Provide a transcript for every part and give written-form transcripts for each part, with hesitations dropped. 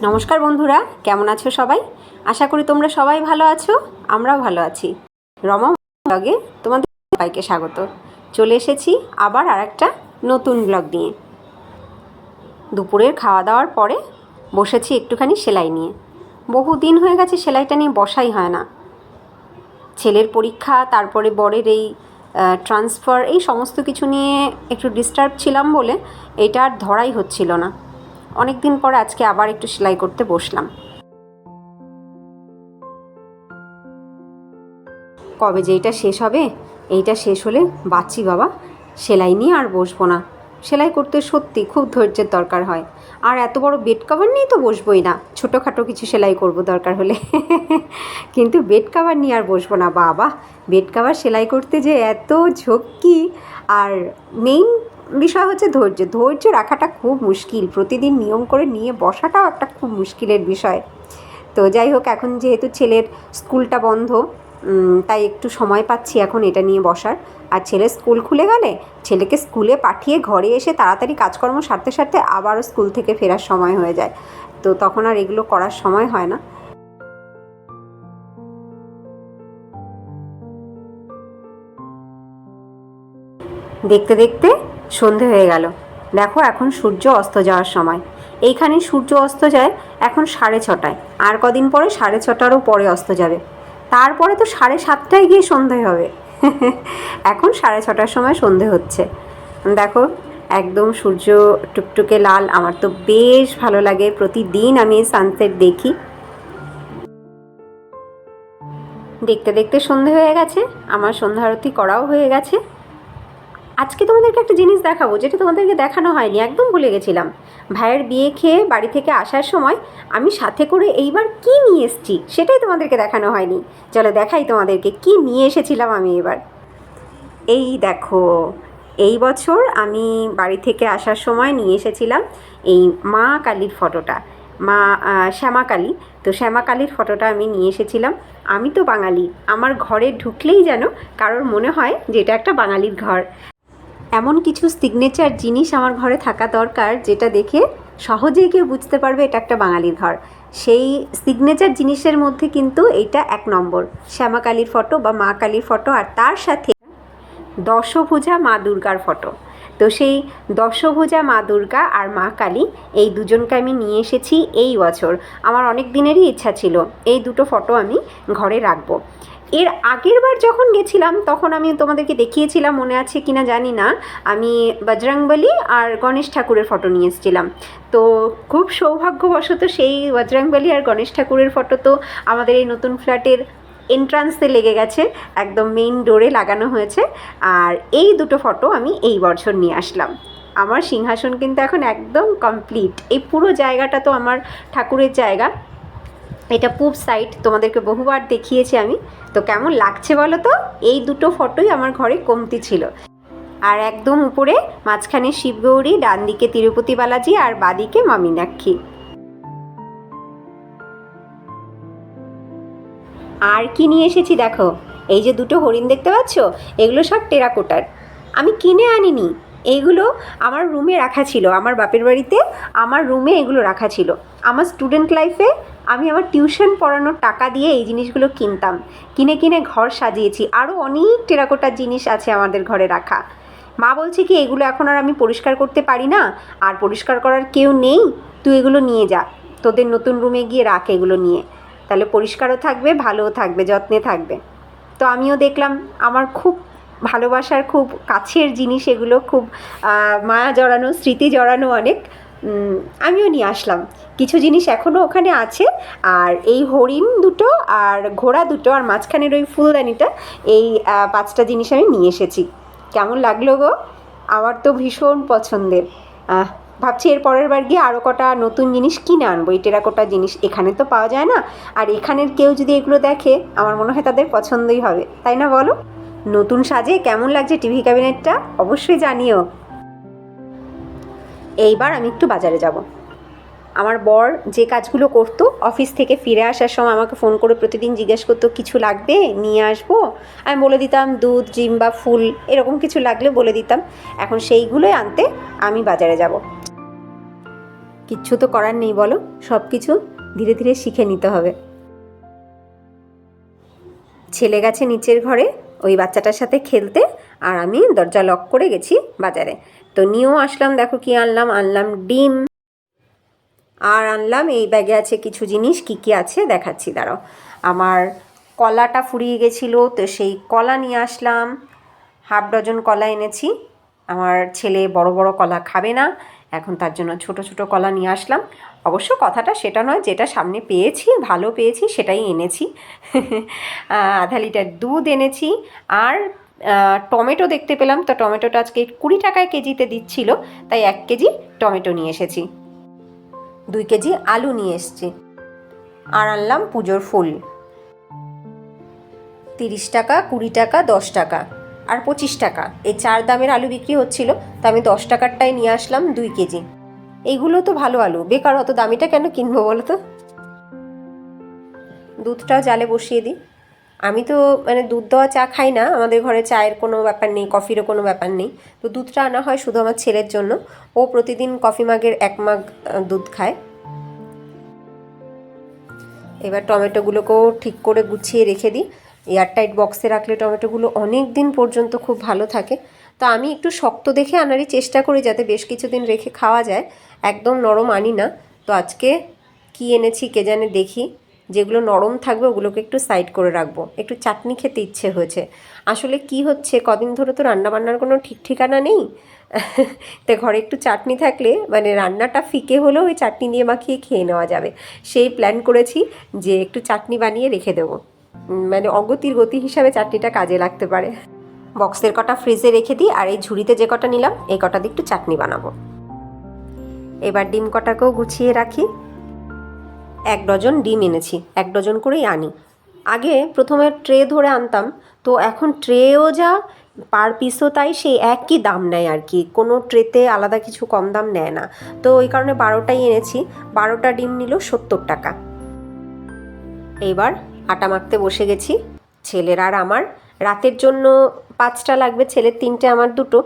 নমস্কার বন্ধুরা, কেমন আছো সবাই? আশা করি তোমরা সবাই ভালো আছো। আমরাও ভালো আছি। রমা ব্লগে তোমাদের সবাইকে স্বাগত। চলে এসেছি আবার আরেকটা নতুন ব্লগ নিয়ে। দুপুরের খাওয়া দাওয়ার পরে বসেছি একটুখানি সেলাই নিয়ে। বহু দিন হয়ে গেছে সেলাইটা নিয়ে বসাই হয় না। ছেলের পরীক্ষা, তারপরে বরের এই ট্রান্সফার, এই সমস্ত কিছু নিয়ে একটু ডিস্টার্ব ছিলাম বলে এটা আর ধরাই হচ্ছিল না। অনেক দিন পরে আজকে আবার একটু সেলাই করতে বসলাম। কবে যে এইটা শেষ হবে, এইটা শেষ হলে বাঁচি বাবা, সেলাই নিয়ে আর বসবো না। সেলাই করতে সত্যি খুব ধৈর্যের দরকার হয়। আর এত বড় বেড কভার নিয়ে তো বসবোই না, ছোটোখাটো কিছু সেলাই করব দরকার হলে। কিন্তু বেড কভার নিয়ে আর বসবো না বাবা। বেড কভার সেলাই করতে যে এত ঝক্কি, আর মেইন বিষয় হচ্ছে ধৈর্য। ধৈর্য রাখাটা খুব মুশকিল, প্রতিদিন নিয়ম করে নিয়ে বসাটাও একটা খুব মুশকিলের বিষয়। তো যাই হোক, এখন যেহেতু ছেলের স্কুলটা বন্ধ, তাই একটু সময় পাচ্ছি এখন এটা নিয়ে বসার। আর ছেলের স্কুল খুলে গেলে ছেলেকে স্কুলে পাঠিয়ে ঘরে এসে তাড়াতাড়ি কাজকর্ম সারতে সারতে আবারও স্কুল থেকে ফেরার সময় হয়ে যায়। তো তখন আর এগুলো করার সময় হয় না। দেখতে দেখতে সন্ধে হয়ে গেল। দেখো, এখন সূর্য অস্ত যাওয়ার সময়। এইখানে সূর্য অস্ত যায় এখন 6:30। আর কদিন পরে 6:30-ও পরে অস্ত যাবে। তারপরে তো 7:30 গিয়ে সন্ধে হবে। এখন 6:30-র সময় সন্ধে হচ্ছে। দেখো, একদম সূর্য টুকটুকে লাল। আমার তো বেশ ভালো লাগে, প্রতিদিন আমি এই সানসেট দেখি। দেখতে দেখতে সন্ধে হয়ে গেছে, আমার সন্ধ্যা আরতি করাও হয়ে গেছে। আজকে তোমাদেরকে একটা জিনিস দেখাবো, যেটা তোমাদেরকে দেখানো হয়নি, একদম ভুলে গেছিলাম। ভাইয়ের বিয়ে খেয়ে বাড়ি থেকে আসার সময় আমি সাথে করে এইবার কি নিয়ে এসেছি সেটাই তোমাদেরকে দেখানো হয়নি। চলো দেখাই তোমাদেরকে কি নিয়ে এসেছিলাম আমি এবার। এই দেখো, এই বছর আমি বাড়ি থেকে আসার সময় নিয়ে এসেছিলাম এই মা কালীর ফটোটা, মা শ্যামা কালী। তো শ্যামা কালীর ফটোটা আমি নিয়ে এসেছিলাম। আমি তো বাঙালি, আমার ঘরে ঢুকলেই যেন কারোর মনে হয় যে এটা একটা বাঙালির ঘর। এমন কিছু সিগনেচার জিনিস আমার ঘরে থাকা দরকার, যেটা দেখে সহজেই কেউ বুঝতে পারবে এটা একটা বাঙালির ঘর। সেই সিগনেচার জিনিসের মধ্যে কিন্তু এইটা 1 নম্বর, শ্যামা কালীর ফটো বা মা কালীর ফটো। আর তার সাথে দশভুজা মা দুর্গার ফটো। তো সেই দশভুজা মা দুর্গা আর মা কালী, এই দুজনকে আমি নিয়ে এসেছি এই বছর। আমার অনেক দিনেরই ইচ্ছা ছিল এই দুটো ফটো আমি ঘরে রাখবো। এর আগের বার যখন গেছিলাম তখন আমি তোমাদেরকে দেখিয়েছিলাম, মনে আছে কিনা জানি না, আমি বজরংবলী আর গণেশ ঠাকুরের ফটো নিয়ে এসেছিলাম। তো খুব সৌভাগ্যবশত সেই বজরংবলী আর গণেশ ঠাকুরের ফটো তো আমাদের এই নতুন ফ্ল্যাটের এন্ট্রান্সে লেগে গেছে, একদম মেইন ডোরে লাগানো হয়েছে। আর এই দুটো ফটো আমি এই বছর নিয়ে আসলাম। আমার সিংহাসন কিন্তু এখন একদম কমপ্লিট। এই পুরো জায়গাটা তো আমার ঠাকুরের জায়গা। এটা পূব সাইড, তোমাদেরকে বহুবার দেখিয়েছি আমি। তো কেমন লাগছে বলো তো? এই দুটো ফটোই আমার ঘরে কমতি ছিল। আর একদম উপরে মাঝখানে শিবগৌরী, ডান দিকে তিরুপতি বালাজি আর বাদিকে মা মীনাক্ষী। আর কি নিয়ে এসেছি দেখো, এই যে দুটো হরিণ দেখতে পাচ্ছ, এগুলো সব টেরাকোটার, আমি কিনে আনিনি। এইগুলো আমার রুমে রাখা ছিল, আমার বাপের বাড়িতে আমার রুমে এগুলো রাখা ছিল। আমার স্টুডেন্ট লাইফে আমি আমার টিউশন পড়ানোর টাকা দিয়ে এই জিনিসগুলো কিনতাম, কিনে কিনে ঘর সাজিয়েছি। আরও অনেক টেরাকোটার জিনিস আছে আমাদের ঘরে রাখা। মা বলছে কি, এগুলো এখন আর আমি পরিষ্কার করতে পারি না, আর পরিষ্কার করার কেউ নেই, তুই এগুলো নিয়ে যা, তোদের নতুন রুমে গিয়ে রাখ এগুলো নিয়ে, তাহলে পরিষ্কারও থাকবে, ভালোও থাকবে, যত্নে থাকবে। তো আমিও দেখলাম, আমার খুব ভালোবাসার খুব কাছের জিনিস এগুলো, খুব মায়া জড়ানো, স্মৃতি জড়ানো অনেক। আমিও নিয়ে আসলাম। কিছু জিনিস এখনও ওখানে আছে। আর এই হরিণ দুটো আর ঘোড়া দুটো আর মাঝখানের ওই ফুলদানিটা, এই 5টা জিনিস আমি নিয়ে এসেছি। কেমন লাগলো গো? আমার তো ভীষণ পছন্দের। ভাবছি এর পরের বার গিয়ে আরও কটা নতুন জিনিস কিনে আনবো। এই টেরাকোটা জিনিস এখানে তো পাওয়া যায় না, আর এখানের কেউ যদি এগুলো দেখে আমার মনে হয় তাদের পছন্দই হবে, তাই না বলো? নতুন সাজে কেমন লাগছে টিভি ক্যাবিনেটটা অবশ্যই জানিও। এইবার আমি একটু বাজারে যাব। আমার বর যে কাজগুলো করতো, অফিস থেকে ফিরে আসার সময় আমাকে ফোন করে প্রতিদিন জিজ্ঞেস করতো কিছু লাগবে নিয়ে আসবো, আমি বলে দিতাম দুধ, ডিম বা ফুল, এরকম কিছু লাগলে বলে দিতাম। এখন সেইগুলোই আনতে আমি বাজারে যাব। কিচ্ছু তো করার নেই বলো, সব কিছু ধীরে ধীরে শিখে নিতে হবে। ছেলে গেছে নিচের ঘরে ওই বাচ্চাটার সাথে খেলতে, আর আমি দরজা লক করে গেছি বাজারে। তো নিয়েও আসলাম, দেখো কি আনলাম। আনলাম ডিম, আর আনলাম এই ব্যাগে আছে কিছু জিনিস। কি কি আছে দেখাচ্ছি, দাঁড়াও। আমার কলাটা ফুরিয়ে গেছিলো, তো সেই কলা নিয়ে আসলাম। 1/2 ডজন কলা এনেছি। আমার ছেলে বড় বড় কলা খাবে না, এখন তার জন্য ছোট ছোট কলা নিয়ে আসলাম। অবশ্য কথাটা সেটা নয়, যেটা সামনে পেয়েছি, ভালো পেয়েছি, সেটাই এনেছি। 1/2 লিটার দুধ এনেছি। আর টমেটো দেখতে পেলাম, তো টমেটোটা আজকে 20 টাকায় কেজিতে দিচ্ছিল, তাই 1 কেজি টমেটো নিয়ে এসেছি। 2 কেজি আলু নিয়ে এসেছি। আর আনলাম পুজোর ফুল। 30 টাকা, 20 টাকা, 10 টাকা আর 25 টাকা, এই 4 দামের আলু বিক্রি হচ্ছিল, তো আমি 10 টাকারটাই নিয়ে আসলাম 2 কেজি। এইগুলো তো ভালো আলু, বেকার অত দামিটা কেন কিনবো বলো তো। দুধটাও জালে বসিয়ে দিই। আমি তো মানে দুধ দেওয়া চা খাই না, আমাদের ঘরে চায়ের কোনো ব্যাপার নেই, কফিরও কোনো ব্যাপার নেই। তো দুধটা আনা হয় শুধু আমার ছেলের জন্য, ও প্রতিদিন কফি মাগের 1 মাগ দুধ খায়। এবার টমেটোগুলোকেও ঠিক করে গুছিয়ে রেখে দিই। এয়ারটাইট বক্সে রাখলে টমেটোগুলো অনেক দিন পর্যন্ত খুব ভালো থাকে। তো আমি একটু শক্ত দেখে আনারই চেষ্টা করি, যাতে বেশ কিছুদিন রেখে খাওয়া যায়, একদম নরম আনি না। তো আজকে কি এনেছি কে জানে, দেখি। যেগুলো নরম থাকবে ওগুলোকে একটু সাইড করে রাখবো, একটু চাটনি খেতে ইচ্ছে হয়েছে। আসলে কি হচ্ছে, কদিন ধরে তো রান্নাবান্নার কোনো ঠিক ঠিকানা নেই। তো ঘরে একটু চাটনি থাকলে মানে রান্নাটা ফিকে হলেও ওই চাটনি দিয়ে মাখিয়ে খেয়ে নেওয়া যাবে, সেই প্ল্যান করেছি যে একটু চাটনি বানিয়ে রেখে দেবো। মানে অগতির গতি হিসাবে চাটনিটা কাজে লাগতে পারে। বক্সের কটা ফ্রিজে রেখে দিই, আর এই ঝুড়িতে যে কটা নিলাম এই কটা দিয়ে একটু চাটনি বানাবো। এবার ডিম কটাকেও গুছিয়ে রাখি। 1 ডজন ডিম এনেছি, 1 ডজন করেই আনি। আগে প্রথমে ট্রে ধরে আনতাম, তো এখন ট্রেও যা, পার পিসও তাই, সেই একই দাম নেয় আর কি, কোনো ট্রেতে আলাদা কিছু কম দাম নেয় না। তো ওই কারণে 12টাই এনেছি। 12টা ডিম নিল 70 টাকা। এইবার আটা মাখতে বসে গেছি, ছেলের আর আমার। রাতের জন্য 5টা লাগবে, ছেলের 3টে আমার 2টো,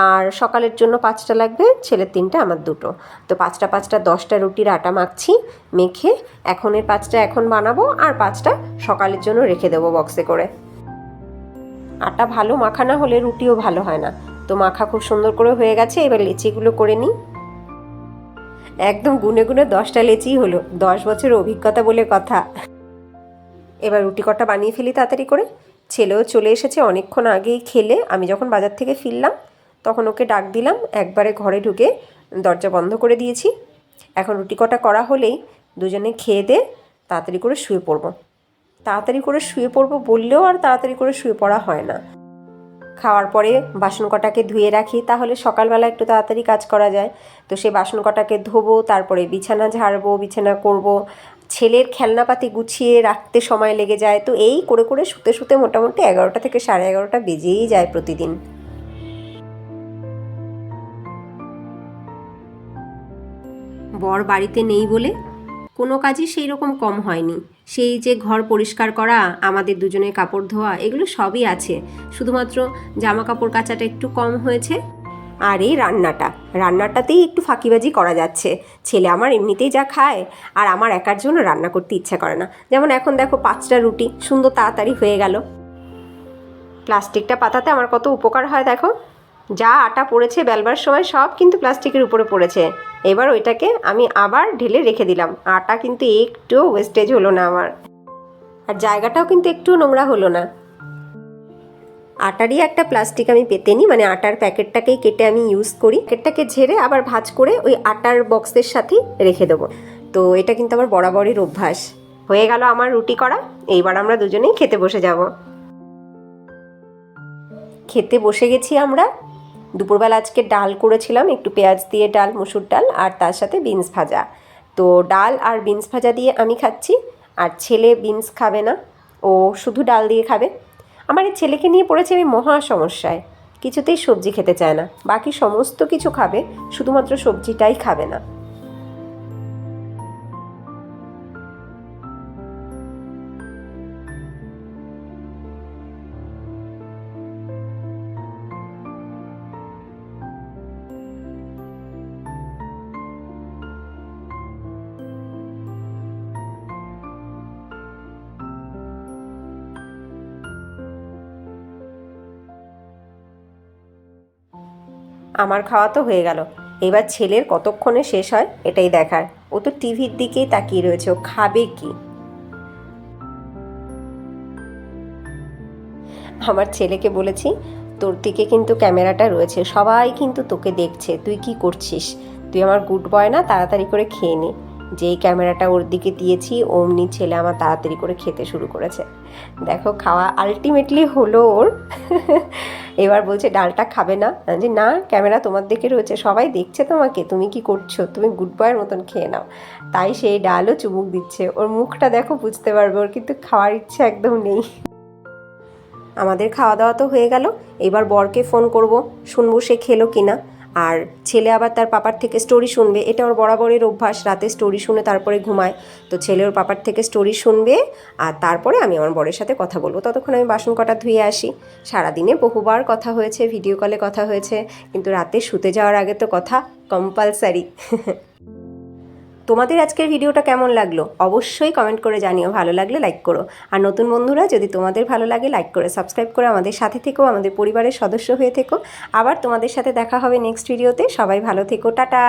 আর সকালের জন্য 5টা লাগবে, ছেলের 3টে আমার 2টো। তো 5টা 5টা 10টা রুটির আটা মাখছি। মেখে এখনের 5টা এখন বানাবো, আর 5টা সকালের জন্য রেখে দেবো বক্সে করে। আটা ভালো মাখা না হলে রুটিও ভালো হয় না। তো মাখা খুব সুন্দর করে হয়ে গেছে, এবার লেচিগুলো করে নিই। একদম গুনে গুনে 10টা লেচিই হলো, 10 বছরের অভিজ্ঞতা বলে কথা। এবার রুটি কটা বানিয়ে ফেলি তাড়াতাড়ি করে। ছেলেও চলে এসেছে অনেকক্ষণ আগেই খেলে, আমি যখন বাজার থেকে ফিরলাম তখন ওকে ডাক দিলাম, একবারে ঘরে ঢুকে দরজা বন্ধ করে দিয়েছি। এখন রুটি কটা করা হলেই দুজনে খেয়ে দে তাড়াতাড়ি করে শুয়ে পড়বো। তাড়াতাড়ি করে শুয়ে পড়বো বললেও আর তাড়াতাড়ি করে শুয়ে পড়া হয় না। খাওয়ার পরে বাসন কটাকে ধুয়ে রাখি, তাহলে সকালবেলা একটু তাড়াতাড়ি কাজ করা যায়। তো সেই বাসন কটাকে ধোবো, তারপরে বিছানা ঝাড়বো, বিছানা করব, ছেলের খেলনাপাতি গুছিয়ে রাখতে সময় লেগে যায়। তো এই করে করে শুতে শুতে মোটামুটি 11টা থেকে 11:30 বেজেই যায় প্রতিদিন। বর বাড়িতে নেই বলে কোনো কাজই সেই রকম কম হয়নি। সেই যে ঘর পরিষ্কার করা, আমাদের দুজনের কাপড় ধোয়া, এগুলো সবই আছে, শুধুমাত্র জামা কাপড় কাচাটা একটু কম হয়েছে। আর এই রান্নাটাতেই একটু ফাঁকিবাজি করা যাচ্ছে। ছেলে আমার এমনিতেই যা খায়, আর আমার একার জন্য রান্না করতে ইচ্ছা করে না। যেমন এখন দেখো 5টা রুটি সুন্দর তাড়াতাড়ি হয়ে গেল। প্লাস্টিকটা পাতাতে আমার কত উপকার হয় দেখো, যা আটা পড়েছে বেলবার সময় সব কিন্তু প্লাস্টিকের উপরে পড়েছে। এবার ওইটাকে আমি আবার ঢেলে রেখে দিলাম, আটা কিন্তু একটুও ওয়েস্টেজ হলো না আমার, আর জায়গাটাও কিন্তু একটু নোংরা হলো না। আটারই একটা প্লাস্টিক আমি পেতে নিই, মানে আটার প্যাকেটটাকেই কেটে আমি ইউজ করি। প্যাকেটটাকে ঝেড়ে আবার ভাঁজ করে ওই আটার বক্সের সাথেই রেখে দেবো। তো এটা কিন্তু আমার বরাবরই অভ্যাস। হয়ে গেল আমার রুটি করা, এইবার আমরা দুজনেই খেতে বসে যাব। খেতে বসে গেছি আমরা। দুপুরবেলা আজকে ডাল করেছিলাম, একটু পেঁয়াজ দিয়ে ডাল, মুসুর ডাল, আর তার সাথে বিনস ভাজা। তো ডাল আর বিনস ভাজা দিয়ে আমি খাচ্ছি, আর ছেলে বিনস খাবে না, ও শুধু ডাল দিয়ে খাবে। আমার এই ছেলেকে নিয়ে পড়েছে আমি মহা সমস্যায়, কিছুতেই সবজি খেতে চায় না, বাকি সমস্ত কিছু খাবে, শুধুমাত্র সবজিটাই খাবে না। আমার খাওয়া তো হয়ে গেল, এবার ছেলের কতক্ষণে শেষ হয় এটাই দেখার। ও তো টিভির দিকেই তাকিয়ে রয়েছে, ও খাবে কি? আমার ছেলেকে বলেছি তোর দিকে কিন্তু ক্যামেরাটা রয়েছে, সবাই কিন্তু তোকে দেখছে, তুই কি করছিস, তুই আমার গুড বয় না, তাড়াতাড়ি করে খেয়ে নে। যেই ক্যামেরাটা ওর দিকে দিয়েছি অমনি ছেলে আমার তাড়াতাড়ি করে খেতে শুরু করেছে। দেখো খাওয়া আলটিমেটলি হলো ওর। এবার বলছে ডালটা খাবে না, যে না ক্যামেরা তোমার দিকে রয়েছে, সবাই দেখছে তোমাকে, তুমি কি করছো, তুমি গুড বয়ের মতন খেয়ে নাও। তাই সেই ডালও চুমুক দিচ্ছে, ওর মুখটা দেখো বুঝতে পারবে ওর কিন্তু খাওয়ার ইচ্ছে একদম নেই। আমাদের খাওয়া দাওয়া তো হয়ে গেল, এবার বরকে ফোন করব, শুনবো সে খেলো কিনা। আর ছেলে আবার তার পাপার থেকে স্টোরি শুনবে, এটা ওর বরাবরের অভ্যাস, রাতে স্টোরি শুনে তারপরে ঘুমায়। তো ছেলে ওর পাপার থেকে স্টোরি শুনবে, আর তারপরে আমি আমার বরের সাথে কথা বলবো। ততক্ষণ আমি বাসন কটা ধুয়ে আসি। সারাদিনে বহুবার কথা হয়েছে, ভিডিও কলে কথা হয়েছে, কিন্তু রাতে শুতে যাওয়ার আগে তো কথা কম্পালসারি। তোমাদের আজকের ভিডিওটা কেমন লাগলো অবশ্যই কমেন্ট করে জানিও, ভালো লাগলে লাইক করো। আর নতুন বন্ধুরা যদি তোমাদের ভালো লাগে লাইক করে সাবস্ক্রাইব করে আমাদের সাথে থেকো, আমাদের পরিবারের সদস্য হয়ে থেকো। আবার তোমাদের সাথে দেখা হবে নেক্সট ভিডিওতে। সবাই ভালো থেকো, টাটা।